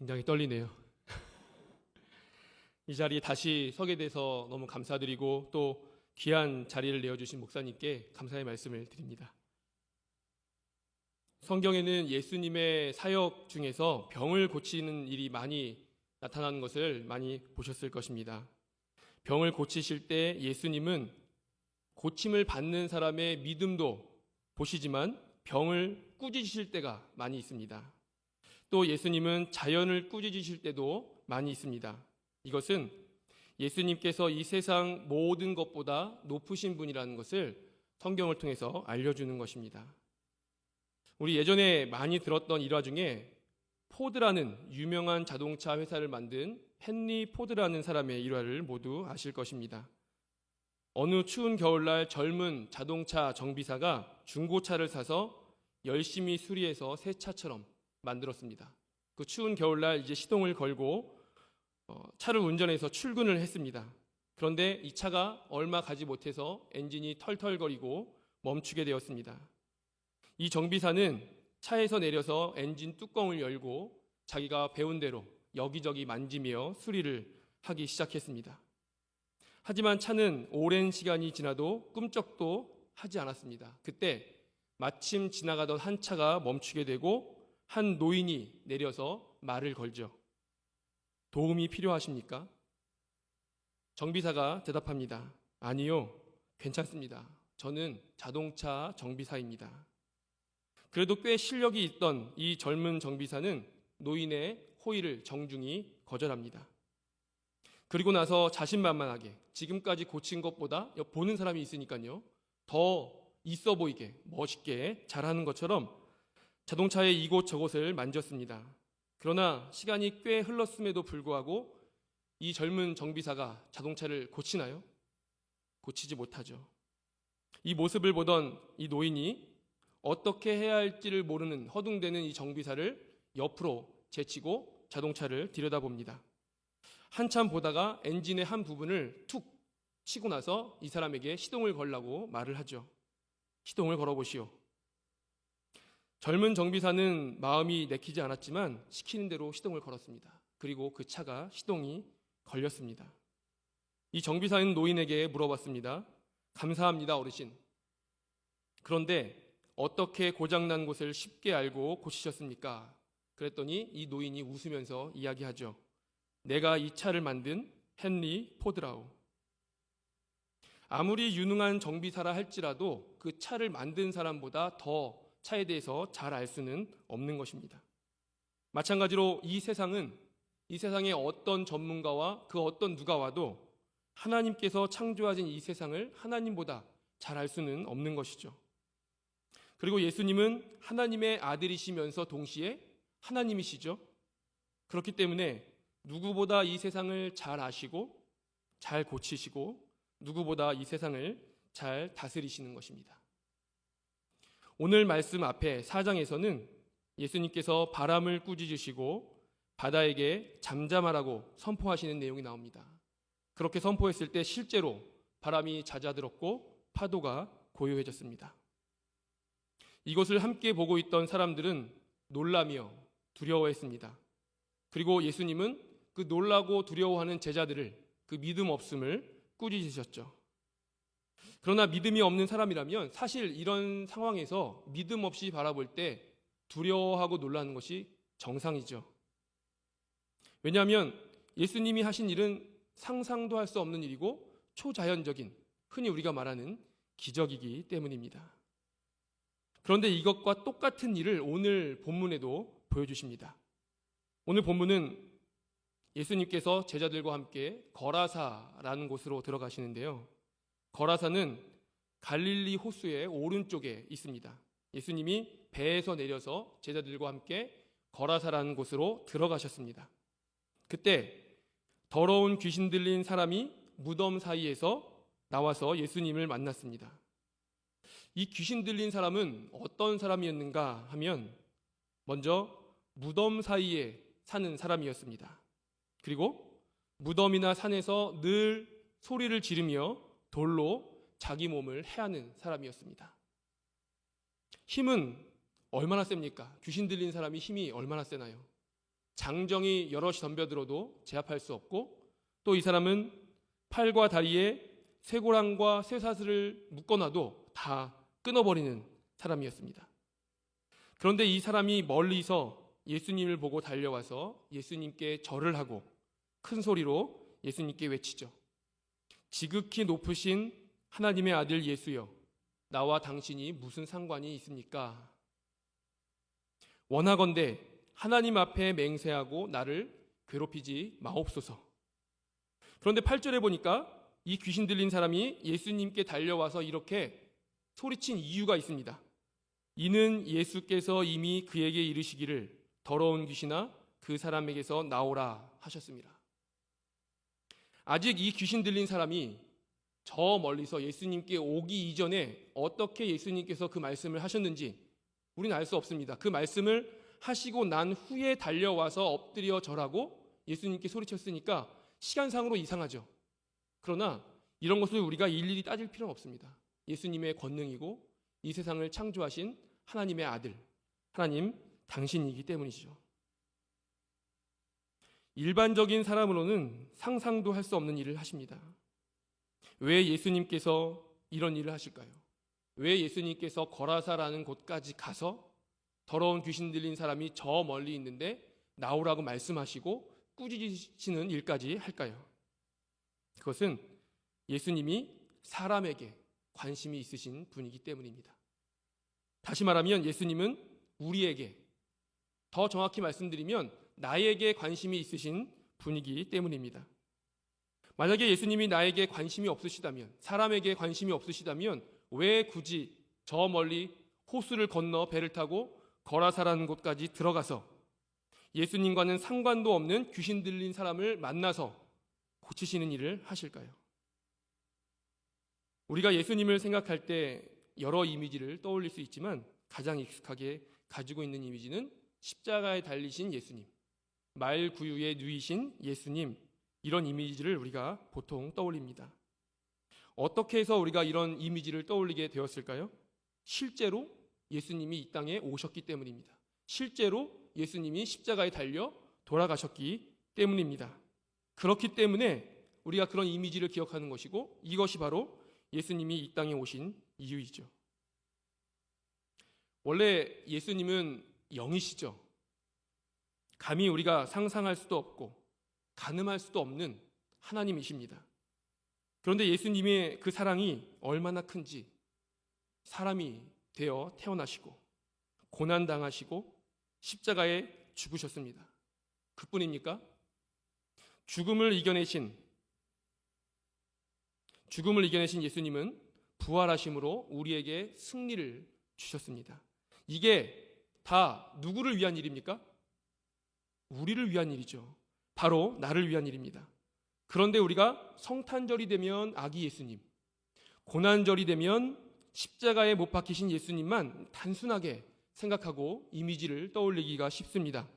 굉장히 떨리네요. 이 자리에 다시 서게 돼서 너무 감사드리고 또 귀한 자리를 내어주신 목사님께 감사의 말씀을 드립니다. 성경에는 예수님의 사역 중에서 병을 고치는 일이 많이 나타나는 것을 많이 보셨을 것입니다. 병을 고치실 때 예수님은 고침을 받는 사람의 믿음도 보시지만 병을 꾸짖으실 때가 많이 있습니다. 또 예수님은 자연을 꾸짖으실 때도 많이 있습니다. 이것은 예수님께서 이 세상 모든 것보다 높으신 분이라는 것을 성경을 통해서 알려주는 것입니다. 우리 예전에 많이 들었던 일화 중에 포드라는 유명한 자동차 회사를 만든 헨리 포드라는 사람의 일화를 모두 아실 것입니다. 어느 추운 겨울날 젊은 자동차 정비사가 중고차를 사서 열심히 수리해서 새 차처럼 만들었습니다. 그 추운 겨울날 이제 시동을 걸고 차를 운전해서 출근을 했습니다. 그런데 이 차가 얼마 가지 못해서 엔진이 털털거리고 멈추게 되었습니다. 이 정비사는 차에서 내려서 엔진 뚜껑을 열고 자기가 배운 대로 여기저기 만지며 수리를 하기 시작했습니다. 하지만 차는 오랜 시간이 지나도 꿈쩍도 하지 않았습니다. 그때 마침 지나가던 한 차가 멈추게 되고 한 노인이 내려서 말을 걸죠. 도움이 필요하십니까? 정비사가 대답합니다. 아니요, 괜찮습니다. 저는 자동차 정비사입니다. 그래도 꽤 실력이 있던 이 젊은 정비사는 노인의 호의를 정중히 거절합니다. 그리고 나서 자신만만하게 지금까지 고친 것보다 보는 사람이 있으니까요, 더 있어 보이게 멋있게 잘하는 것처럼 자동차의 이곳 저곳을 만졌습니다. 그러나 시간이 꽤 흘렀음에도 불구하고 이 젊은 정비사가 자동차를 고치나요? 고치지 못하죠. 이 모습을 보던 이 노인이 어떻게 해야 할지를 모르는 허둥대는 이 정비사를 옆으로 제치고 자동차를 들여다봅니다. 한참 보다가 엔진의 한 부분을 툭 치고 나서 이 사람에게 시동을 걸라고 말을 하죠. 시동을 걸어보시오. 젊은 정비사는 마음이 내키지 않았지만 시키는 대로 시동을 걸었습니다. 그리고 그 차가 시동이 걸렸습니다. 이 정비사는 노인에게 물어봤습니다. 감사합니다, 어르신. 그런데 어떻게 고장난 곳을 쉽게 알고 고치셨습니까? 그랬더니 이 노인이 웃으면서 이야기하죠. 내가 이 차를 만든 헨리 포드라우. 아무리 유능한 정비사라 할지라도 그 차를 만든 사람보다 더 차에 대해서 잘 알 수는 없는 것입니다. 마찬가지로 이 세상에 어떤 전문가와 그 어떤 누가 와도 하나님께서 창조하신 이 세상을 하나님보다 잘 알 수는 없는 것이죠. 그리고 예수님은 하나님의 아들이시면서 동시에 하나님이시죠. 그렇기 때문에 누구보다 이 세상을 잘 아시고 잘 고치시고 누구보다 이 세상을 잘 다스리시는 것입니다. 오늘 말씀 앞에 4장에서는 예수님께서 바람을 꾸짖으시고 바다에게 잠잠하라고 선포하시는 내용이 나옵니다. 그렇게 선포했을 때 실제로 바람이 잦아들었고 파도가 고요해졌습니다. 이것을 함께 보고 있던 사람들은 놀라며 두려워했습니다. 그리고 예수님은 그 놀라고 두려워하는 제자들을 그 믿음 없음을 꾸짖으셨죠. 그러나 믿음이 없는 사람이라면 사실 이런 상황에서 믿음 없이 바라볼 때 두려워하고 놀라는 것이 정상이죠. 왜냐하면 예수님이 하신 일은 상상도 할 수 없는 일이고 초자연적인, 흔히 우리가 말하는 기적이기 때문입니다. 그런데 이것과 똑같은 일을 오늘 본문에도 보여주십니다. 오늘 본문은 예수님께서 제자들과 함께 거라사라는 곳으로 들어가시는데요. 거라사는 갈릴리 호수의 오른쪽에 있습니다. 예수님이 배에서 내려서 제자들과 함께 거라사라는 곳으로 들어가셨습니다. 그때 더러운 귀신 들린 사람이 무덤 사이에서 나와서 예수님을 만났습니다. 이 귀신 들린 사람은 어떤 사람이었는가 하면 먼저 무덤 사이에 사는 사람이었습니다. 그리고 무덤이나 산에서 늘 소리를 지르며 돌로 자기 몸을 해하는 사람이었습니다. 힘은 얼마나 셉니까? 귀신 들린 사람이 힘이 얼마나 세나요? 장정이 여럿이 덤벼들어도 제압할 수 없고, 또 이 사람은 팔과 다리에 쇠고랑과 쇠사슬을 묶어놔도 다 끊어버리는 사람이었습니다. 그런데 이 사람이 멀리서 예수님을 보고 달려와서 예수님께 절을 하고 큰 소리로 예수님께 외치죠. 지극히 높으신 하나님의 아들 예수여, 나와 당신이 무슨 상관이 있습니까? 원하건대 하나님 앞에 맹세하고 나를 괴롭히지 마옵소서. 그런데 8절에 보니까 이 귀신 들린 사람이 예수님께 달려와서 이렇게 소리친 이유가 있습니다. 이는 예수께서 이미 그에게 이르시기를 더러운 귀신아 그 사람에게서 나오라 하셨습니다. 아직 이 귀신 들린 사람이 저 멀리서 예수님께 오기 이전에 어떻게 예수님께서 그 말씀을 하셨는지 우리는 알 수 없습니다. 그 말씀을 하시고 난 후에 달려와서 엎드려 절하고 예수님께 소리쳤으니까 시간상으로 이상하죠. 그러나 이런 것을 우리가 일일이 따질 필요는 없습니다. 예수님의 권능이고 이 세상을 창조하신 하나님의 아들, 하나님 당신이기 때문이죠. 일반적인 사람으로는 상상도 할 수 없는 일을 하십니다. 왜 예수님께서 이런 일을 하실까요? 왜 예수님께서 거라사라는 곳까지 가서 더러운 귀신 들린 사람이 저 멀리 있는데 나오라고 말씀하시고 꾸짖으시는 일까지 할까요? 그것은 예수님이 사람에게 관심이 있으신 분이기 때문입니다. 다시 말하면 예수님은 우리에게, 더 정확히 말씀드리면 나에게 관심이 있으신 분이기 때문입니다. 만약에 예수님이 나에게 관심이 없으시다면, 사람에게 관심이 없으시다면 왜 굳이 저 멀리 호수를 건너 배를 타고 거라사라는 곳까지 들어가서 예수님과는 상관도 없는 귀신 들린 사람을 만나서 고치시는 일을 하실까요? 우리가 예수님을 생각할 때 여러 이미지를 떠올릴 수 있지만 가장 익숙하게 가지고 있는 이미지는 십자가에 달리신 예수님, 말구유에 누이신 예수님, 이런 이미지를 우리가 보통 떠올립니다. 어떻게 해서 우리가 이런 이미지를 떠올리게 되었을까요? 실제로 예수님이 이 땅에 오셨기 때문입니다. 실제로 예수님이 십자가에 달려 돌아가셨기 때문입니다. 그렇기 때문에 우리가 그런 이미지를 기억하는 것이고 이것이 바로 예수님이 이 땅에 오신 이유이죠. 원래 예수님은 영이시죠. 감히 우리가 상상할 수도 없고 가늠할 수도 없는 하나님이십니다. 그런데 예수님의 그 사랑이 얼마나 큰지 사람이 되어 태어나시고 고난당하시고 십자가에 죽으셨습니다. 그뿐입니까? 죽음을 이겨내신 예수님은 부활하심으로 우리에게 승리를 주셨습니다. 이게 다 누구를 위한 일입니까? 우리를 위한 일이죠. 바로 나를 위한 일입니다. 그런데 우리가 성탄절이 되면 아기 예수님, 고난절이 되면 십자가에 못 박히신 예수님만 단순하게 생각하고 이미지를 떠올리기가 쉽습니다.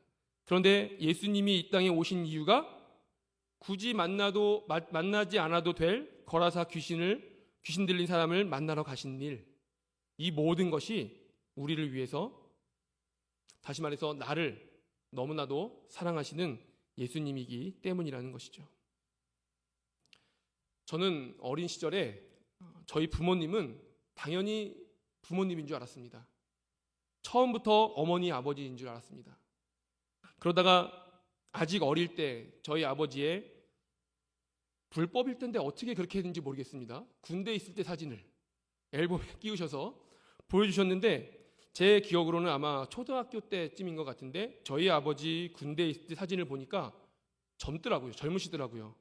그런데 예수님이 이 땅에 오신 이유가 굳이 만나지 않아도 될 거라사 귀신 들린 사람을 만나러 가신 일, 이 모든 것이 우리를 위해서, 다시 말해서 나를 너무나도 사랑하시는 예수님이기 때문이라는 것이죠. 저는 어린 시절에 저희 부모님은 당연히 부모님인 줄 알았습니다. 처음부터 어머니, 아버지인 줄 알았습니다. 그러다가 아직 어릴 때 저희 아버지의 불법일 텐데 어떻게 그렇게 했는지 모르겠습니다. 군대에 있을 때 사진을 앨범에 끼우셔서 보여주셨는데 제 기억으로는 아마 초등학교 때쯤인 것 같은데 저희 아버지 군대에 있을 때 사진을 보니까 젊으시더라고요.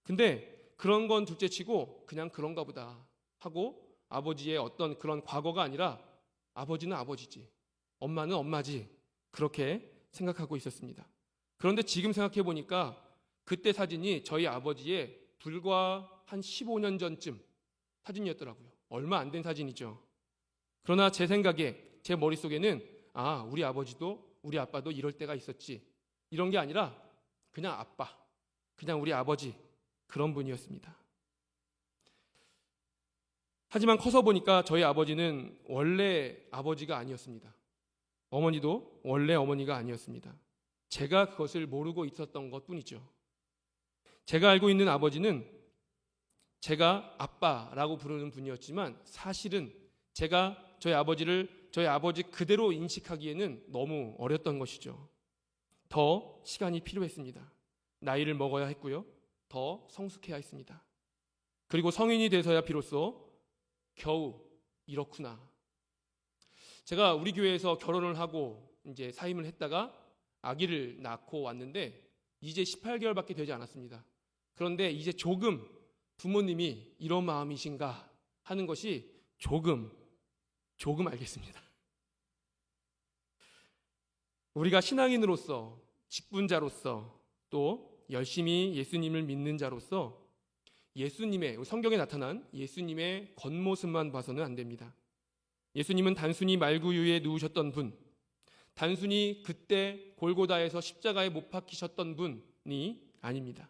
근데 그런 건 둘째치고 그냥 그런가 보다 하고 아버지의 어떤 그런 과거가 아니라 아버지는 아버지지, 엄마는 엄마지, 그렇게 생각하고 있었습니다. 그런데 지금 생각해 보니까 그때 사진이 저희 아버지의 불과 한 15년 전쯤 사진이었더라고요. 얼마 안 된 사진이죠. 그러나 제 생각에, 제 머릿속에는 우리 아버지도 우리 아빠도 이럴 때가 있었지, 이런 게 아니라 그냥 아빠, 그냥 우리 아버지, 그런 분이었습니다. 하지만 커서 보니까 저희 아버지는 원래 아버지가 아니었습니다. 어머니도 원래 어머니가 아니었습니다. 제가 그것을 모르고 있었던 것뿐이죠. 제가 알고 있는 아버지는 제가 아빠라고 부르는 분이었지만 사실은 제가 저희 아버지를 저희 아버지 그대로 인식하기에는 너무 어렸던 것이죠. 더 시간이 필요했습니다. 나이를 먹어야 했고요. 더 성숙해야 했습니다. 그리고 성인이 돼서야 비로소 겨우 이렇구나. 제가 우리 교회에서 결혼을 하고 이제 사임을 했다가 아기를 낳고 왔는데 이제 18개월밖에 되지 않았습니다. 그런데 이제 조금 부모님이 이런 마음이신가 하는 것이 조금 알겠습니다. 우리가 신앙인으로서, 직분자로서, 또 열심히 예수님을 믿는 자로서 예수님의, 성경에 나타난 예수님의 겉모습만 봐서는 안 됩니다. 예수님은 단순히 말구유에 누우셨던 분, 단순히 그때 골고다에서 십자가에 못 박히셨던 분이 아닙니다.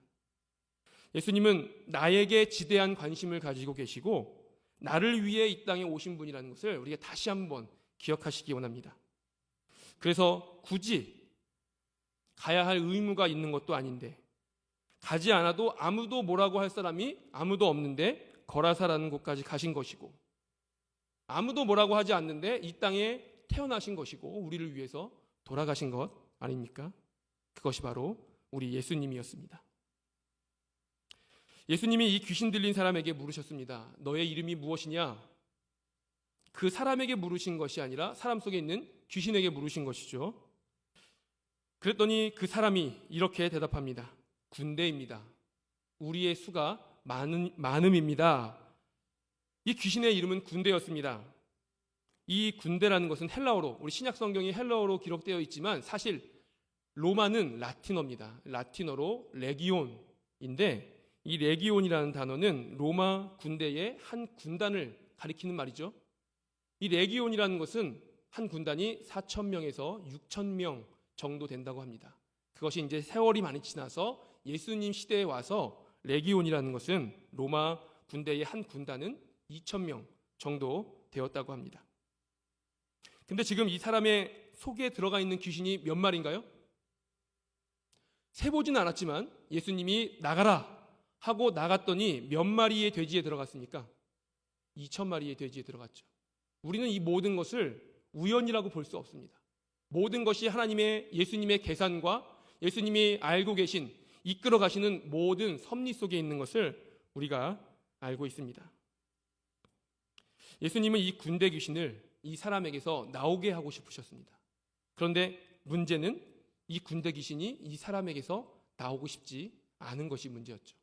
예수님은 나에게 지대한 관심을 가지고 계시고 나를 위해 이 땅에 오신 분이라는 것을 우리가 다시 한번 기억하시기 원합니다. 그래서 굳이 가야 할 의무가 있는 것도 아닌데 가지 않아도 아무도 뭐라고 할 사람이 아무도 없는데 거라사라는 곳까지 가신 것이고 아무도 뭐라고 하지 않는데 이 땅에 태어나신 것이고 우리를 위해서 돌아가신 것 아닙니까? 그것이 바로 우리 예수님이었습니다. 예수님이 이 귀신 들린 사람에게 물으셨습니다. 너의 이름이 무엇이냐? 그 사람에게 물으신 것이 아니라 사람 속에 있는 귀신에게 물으신 것이죠. 그랬더니 그 사람이 이렇게 대답합니다. 군대입니다. 우리의 수가 많음입니다. 이 귀신의 이름은 군대였습니다. 이 군대라는 것은 헬라어로, 우리 신약 성경이 헬라어로 기록되어 있지만 사실 로마는 라틴어입니다. 라틴어로 레기온인데 이 레기온이라는 단어는 로마 군대의 한 군단을 가리키는 말이죠. 이 레기온이라는 것은 한 군단이 4,000명에서 6,000명 정도 된다고 합니다. 그것이 이제 세월이 많이 지나서 예수님 시대에 와서 레기온이라는 것은 로마 군대의 한 군단은 2,000명 정도 되었다고 합니다. 근데 지금 이 사람의 속에 들어가 있는 귀신이 몇 마리인가요? 세보지는 않았지만 예수님이 나가라 하고 나갔더니 몇 마리의 돼지에 들어갔습니까? 2,000마리의 돼지에 들어갔죠. 우리는 이 모든 것을 우연이라고 볼 수 없습니다. 모든 것이 하나님의 예수님의 계산과 예수님이 알고 계신 이끌어 가시는 모든 섭리 속에 있는 것을 우리가 알고 있습니다. 예수님은 이 군대 귀신을 이 사람에게서 나오게 하고 싶으셨습니다. 그런데 문제는 이 군대 귀신이 이 사람에게서 나오고 싶지 않은 것이 문제였죠.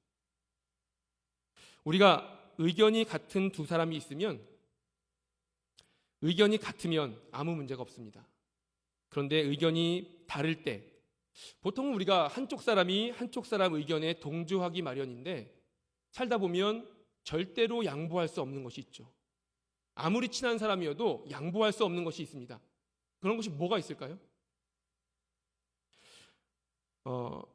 우리가 의견이 같은 두 사람이 있으면 의견이 같으면 아무 문제가 없습니다. 그런데 의견이 다를 때 보통 우리가 한쪽 사람이 한쪽 사람 의견에 동조하기 마련인데 살다 보면 절대로 양보할 수 없는 것이 있죠. 아무리 친한 사람이어도 양보할 수 없는 것이 있습니다. 그런 것이 뭐가 있을까요?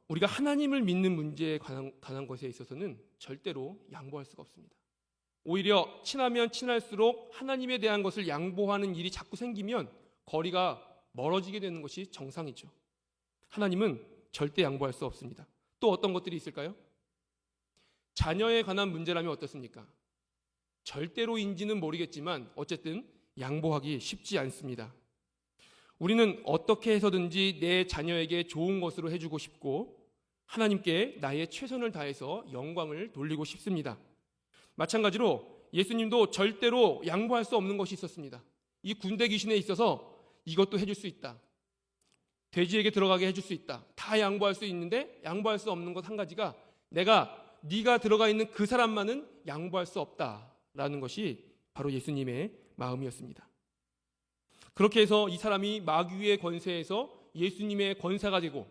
우리가 하나님을 믿는 문제에 관한 것에 있어서는 절대로 양보할 수가 없습니다. 오히려 친하면 친할수록 하나님에 대한 것을 양보하는 일이 자꾸 생기면 거리가 멀어지게 되는 것이 정상이죠. 하나님은 절대 양보할 수 없습니다. 또 어떤 것들이 있을까요? 자녀에 관한 문제라면 어떻습니까? 절대로인지는 모르겠지만 어쨌든 양보하기 쉽지 않습니다. 우리는 어떻게 해서든지 내 자녀에게 좋은 것으로 해주고 싶고 하나님께 나의 최선을 다해서 영광을 돌리고 싶습니다. 마찬가지로 예수님도 절대로 양보할 수 없는 것이 있었습니다. 이 군대 귀신에 있어서 이것도 해줄 수 있다. 돼지에게 들어가게 해줄 수 있다. 다 양보할 수 있는데 양보할 수 없는 것 한 가지가 네가 들어가 있는 그 사람만은 양보할 수 없다라는 것이 바로 예수님의 마음이었습니다. 그렇게 해서 이 사람이 마귀의 권세에서 예수님의 권사가 되고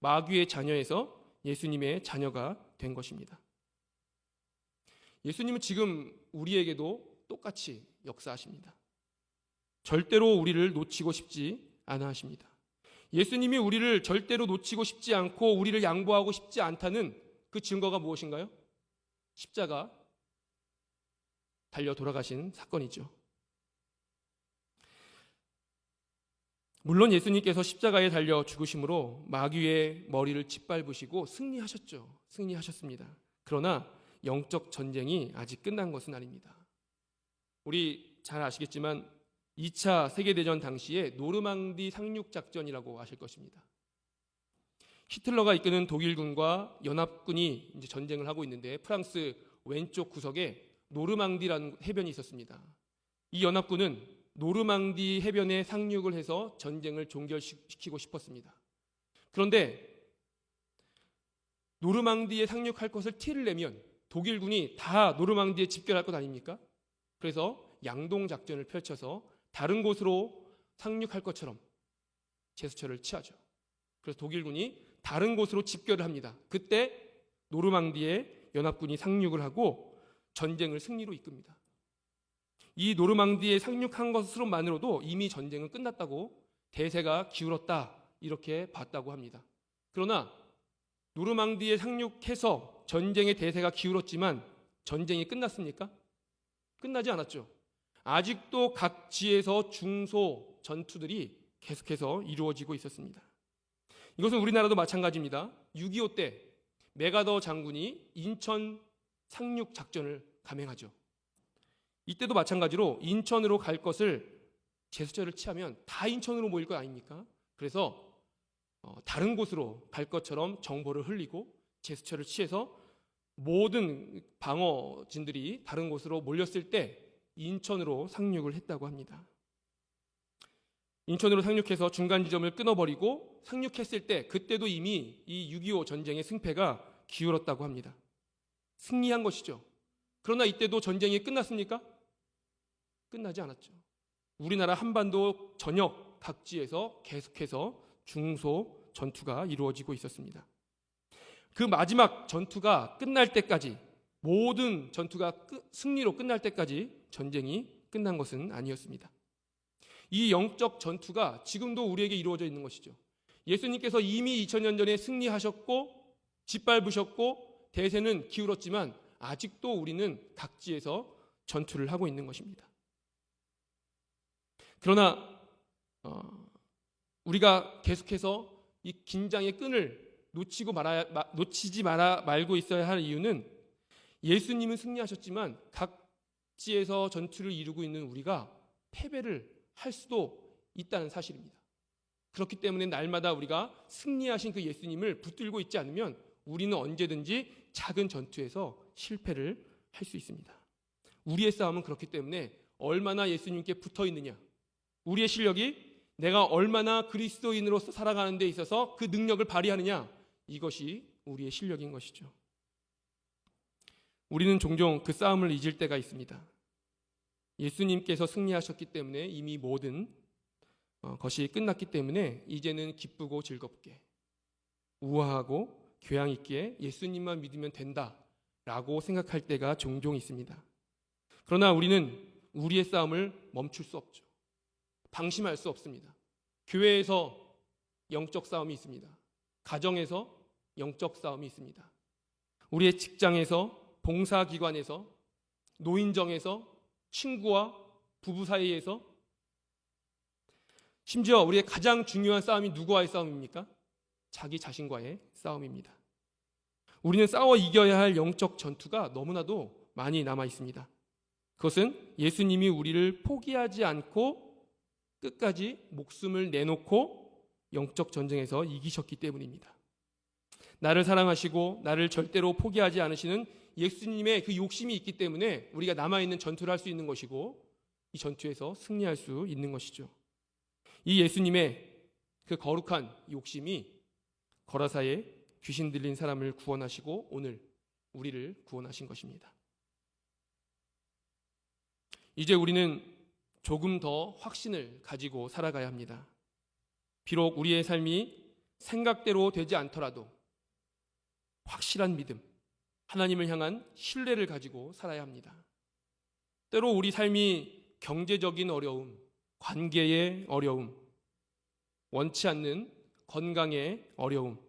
마귀의 자녀에서 예수님의 자녀가 된 것입니다. 예수님은 지금 우리에게도 똑같이 역사하십니다. 절대로 우리를 놓치고 싶지 않아 하십니다. 예수님이 우리를 절대로 놓치고 싶지 않고 우리를 양보하고 싶지 않다는 그 증거가 무엇인가요? 십자가 달려 돌아가신 사건이죠. 물론 예수님께서 십자가에 달려 죽으심으로 마귀의 머리를 짓밟으시고 승리하셨죠. 승리하셨습니다. 그러나 영적 전쟁이 아직 끝난 것은 아닙니다. 우리 잘 아시겠지만 2차 세계대전 당시에 노르망디 상륙작전이라고 아실 것입니다. 히틀러가 이끄는 독일군과 연합군이 이제 전쟁을 하고 있는데 프랑스 왼쪽 구석에 노르망디라는 해변이 있었습니다. 이 연합군은 노르망디 해변에 상륙을 해서 전쟁을 종결시키고 싶었습니다. 그런데 노르망디에 상륙할 것을 티를 내면 독일군이 다 노르망디에 집결할 것 아닙니까? 그래서 양동작전을 펼쳐서 다른 곳으로 상륙할 것처럼 제스처를 취하죠. 그래서 독일군이 다른 곳으로 집결을 합니다. 그때 노르망디에 연합군이 상륙을 하고 전쟁을 승리로 이끕니다. 이 노르망디에 상륙한 것으로만으로도 이미 전쟁은 끝났다고 대세가 기울었다 이렇게 봤다고 합니다. 그러나 노르망디에 상륙해서 전쟁의 대세가 기울었지만 전쟁이 끝났습니까? 끝나지 않았죠. 아직도 각 지에서 중소 전투들이 계속해서 이루어지고 있었습니다. 이것은 우리나라도 마찬가지입니다. 6.25 때 메가더 장군이 인천 상륙 작전을 감행하죠. 이때도 마찬가지로 인천으로 갈 것을 제스처를 취하면 다 인천으로 모일 것 아닙니까? 그래서 다른 곳으로 갈 것처럼 정보를 흘리고 제스처를 취해서 모든 방어진들이 다른 곳으로 몰렸을 때 인천으로 상륙을 했다고 합니다. 인천으로 상륙해서 중간 지점을 끊어버리고 상륙했을 때 그때도 이미 이 6.25 전쟁의 승패가 기울었다고 합니다. 승리한 것이죠. 그러나 이때도 전쟁이 끝났습니까? 끝나지 않았죠. 우리나라 한반도 전역 각지에서 계속해서 중소 전투가 이루어지고 있었습니다. 그 마지막 전투가 끝날 때까지 모든 전투가 승리로 끝날 때까지 전쟁이 끝난 것은 아니었습니다. 이 영적 전투가 지금도 우리에게 이루어져 있는 것이죠. 예수님께서 이미 2000년 전에 승리하셨고 짓밟으셨고 대세는 기울었지만 아직도 우리는 각지에서 전투를 하고 있는 것입니다. 그러나 우리가 계속해서 이 긴장의 끈을 놓치지 말고 있어야 할 이유는 예수님은 승리하셨지만 각지에서 전투를 이루고 있는 우리가 패배를 할 수도 있다는 사실입니다. 그렇기 때문에 날마다 우리가 승리하신 그 예수님을 붙들고 있지 않으면 우리는 언제든지 작은 전투에서 실패를 할 수 있습니다. 우리의 싸움은 그렇기 때문에 얼마나 예수님께 붙어 있느냐, 우리의 실력이 내가 얼마나 그리스도인으로서 살아가는 데 있어서 그 능력을 발휘하느냐, 이것이 우리의 실력인 것이죠. 우리는 종종 그 싸움을 잊을 때가 있습니다. 예수님께서 승리하셨기 때문에 이미 모든 것이 끝났기 때문에 이제는 기쁘고 즐겁게 우아하고 교양 있게 예수님만 믿으면 된다라고 생각할 때가 종종 있습니다. 그러나 우리는 우리의 싸움을 멈출 수 없죠. 방심할 수 없습니다. 교회에서 영적 싸움이 있습니다. 가정에서 영적 싸움이 있습니다. 우리의 직장에서, 봉사기관에서, 노인정에서, 친구와 부부 사이에서, 심지어 우리의 가장 중요한 싸움이 누구와의 싸움입니까? 자기 자신과의 싸움입니다. 우리는 싸워 이겨야 할 영적 전투가 너무나도 많이 남아 있습니다. 그것은 예수님이 우리를 포기하지 않고 끝까지 목숨을 내놓고 영적 전쟁에서 이기셨기 때문입니다. 나를 사랑하시고 나를 절대로 포기하지 않으시는 예수님의 그 욕심이 있기 때문에 우리가 남아있는 전투를 할 수 있는 것이고 이 전투에서 승리할 수 있는 것이죠. 이 예수님의 그 거룩한 욕심이 거라사에 귀신 들린 사람을 구원하시고 오늘 우리를 구원하신 것입니다. 이제 우리는 조금 더 확신을 가지고 살아가야 합니다. 비록 우리의 삶이 생각대로 되지 않더라도 확실한 믿음, 하나님을 향한 신뢰를 가지고 살아야 합니다. 때로 우리 삶이 경제적인 어려움, 관계의 어려움, 원치 않는 건강의 어려움,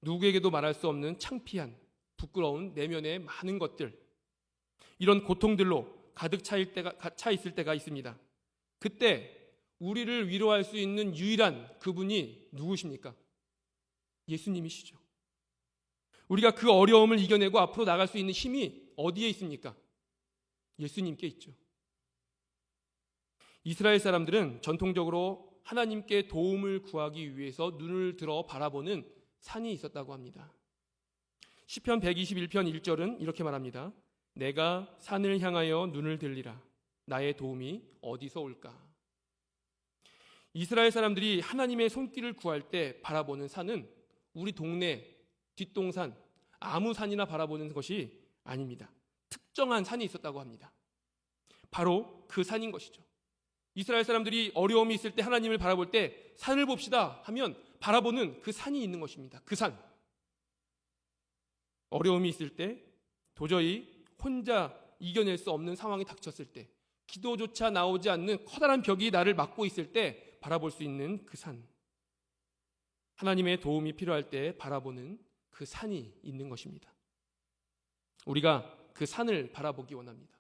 누구에게도 말할 수 없는 창피한, 부끄러운 내면의 많은 것들, 이런 고통들로 가득 차 있을 때가 있습니다. 그때 우리를 위로할 수 있는 유일한 그분이 누구십니까? 예수님이시죠. 우리가 그 어려움을 이겨내고 앞으로 나갈 수 있는 힘이 어디에 있습니까? 예수님께 있죠. 이스라엘 사람들은 전통적으로 하나님께 도움을 구하기 위해서 눈을 들어 바라보는 산이 있었다고 합니다. 시편 121편 1절은 이렇게 말합니다. 내가 산을 향하여 눈을 들리라. 나의 도움이 어디서 올까? 이스라엘 사람들이 하나님의 손길을 구할 때 바라보는 산은 우리 동네 뒷동산 아무 산이나 바라보는 것이 아닙니다. 특정한 산이 있었다고 합니다. 바로 그 산인 것이죠. 이스라엘 사람들이 어려움이 있을 때 하나님을 바라볼 때 산을 봅시다 하면 바라보는 그 산이 있는 것입니다. 그 산. 어려움이 있을 때 도저히 혼자 이겨낼 수 없는 상황이 닥쳤을 때 기도조차 나오지 않는 커다란 벽이 나를 막고 있을 때 바라볼 수 있는 그 산. 하나님의 도움이 필요할 때 바라보는 그 산이 있는 것입니다. 우리가 그 산을 바라보기 원합니다.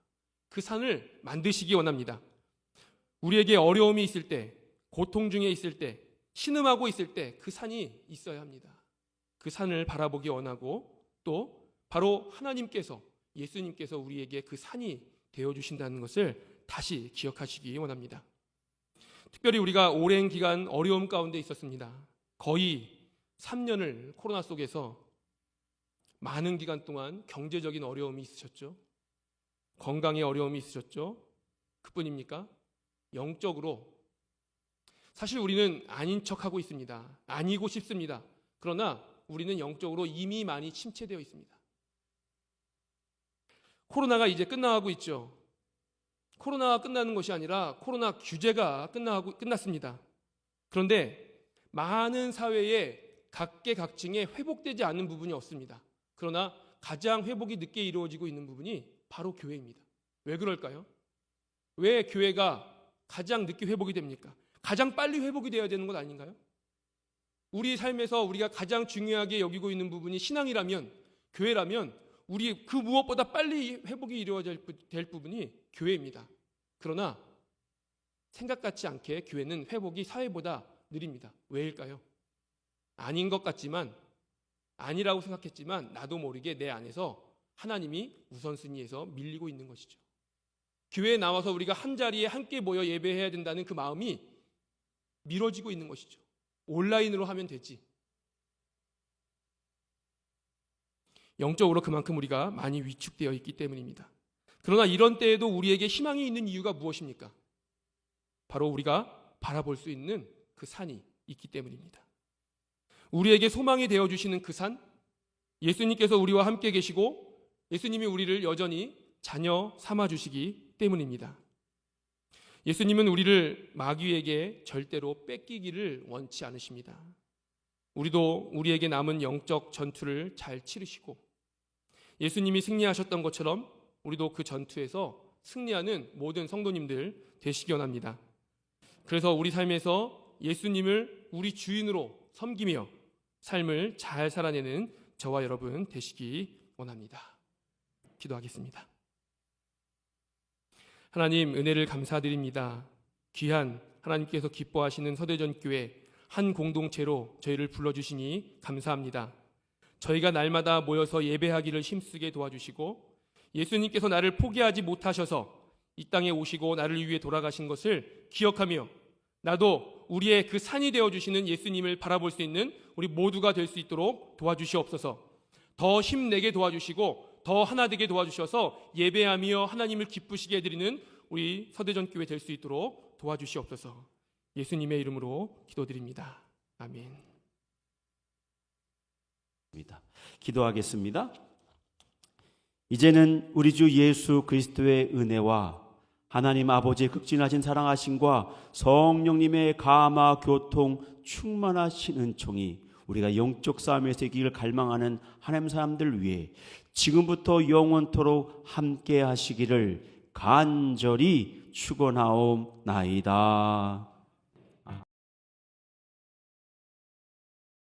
그 산을 만드시기 원합니다. 우리에게 어려움이 있을 때, 고통 중에 있을 때, 신음하고 있을 때 그 산이 있어야 합니다. 그 산을 바라보기 원하고 또 바로 하나님께서, 예수님께서 우리에게 그 산이 되어주신다는 것을 다시 기억하시기 원합니다. 특별히 우리가 오랜 기간 어려움 가운데 있었습니다. 거의 3년을 코로나 속에서 많은 기간 동안 경제적인 어려움이 있으셨죠. 건강에 어려움이 있으셨죠. 그뿐입니까? 영적으로 사실 우리는 아닌 척하고 있습니다. 아니고 싶습니다. 그러나 우리는 영적으로 이미 많이 침체되어 있습니다. 코로나가 이제 끝나가고 있죠. 코로나가 끝나는 것이 아니라 코로나 규제가 끝났습니다. 그런데 많은 사회에 각계각층에 회복되지 않은 부분이 없습니다. 그러나 가장 회복이 늦게 이루어지고 있는 부분이 바로 교회입니다. 왜 그럴까요? 왜 교회가 가장 늦게 회복이 됩니까? 가장 빨리 회복이 되어야 되는 것 아닌가요? 우리 삶에서 우리가 가장 중요하게 여기고 있는 부분이 신앙이라면, 교회라면 우리 그 무엇보다 빨리 회복이 이루어져야 될 부분이 교회입니다. 그러나 생각 같지 않게 교회는 회복이 사회보다 느립니다. 왜일까요? 아닌 것 같지만, 아니라고 생각했지만 나도 모르게 내 안에서 하나님이 우선순위에서 밀리고 있는 것이죠. 교회에 나와서 우리가 한 자리에 함께 모여 예배해야 된다는 그 마음이 미뤄지고 있는 것이죠. 온라인으로 하면 되지. 영적으로 그만큼 우리가 많이 위축되어 있기 때문입니다. 그러나 이런 때에도 우리에게 희망이 있는 이유가 무엇입니까? 바로 우리가 바라볼 수 있는 그 산이 있기 때문입니다. 우리에게 소망이 되어주시는 그 산, 예수님께서 우리와 함께 계시고 예수님이 우리를 여전히 자녀 삼아주시기 때문입니다. 예수님은 우리를 마귀에게 절대로 뺏기기를 원치 않으십니다. 우리도 우리에게 남은 영적 전투를 잘 치르시고 예수님이 승리하셨던 것처럼 우리도 그 전투에서 승리하는 모든 성도님들 되시기 원합니다. 그래서 우리 삶에서 예수님을 우리 주인으로 섬기며 삶을 잘 살아내는 저와 여러분 되시기 원합니다. 기도하겠습니다. 하나님, 은혜를 감사드립니다. 귀한 하나님께서 기뻐하시는 서대전교회 한 공동체로 저희를 불러주시니 감사합니다. 저희가 날마다 모여서 예배하기를 힘쓰게 도와주시고 예수님께서 나를 포기하지 못하셔서 이 땅에 오시고 나를 위해 돌아가신 것을 기억하며 나도 우리의 그 산이 되어주시는 예수님을 바라볼 수 있는 우리 모두가 될 수 있도록 도와주시옵소서. 더 힘내게 도와주시고 더 하나 되게 도와주셔서 예배하며 하나님을 기쁘시게 해드리는 우리 서대전교회 될 수 있도록 도와주시옵소서. 예수님의 이름으로 기도드립니다. 아멘. 기도하겠습니다. 이제는 우리 주 예수 그리스도의 은혜와 하나님 아버지의 극진하신 사랑하심과 성령님의 감화 교통 충만하신 은총이 우리가 영적 싸움에서 이기를 갈망하는 하나님 사람들 위해 지금부터 영원토록 함께 하시기를 간절히 축원하옵나이다.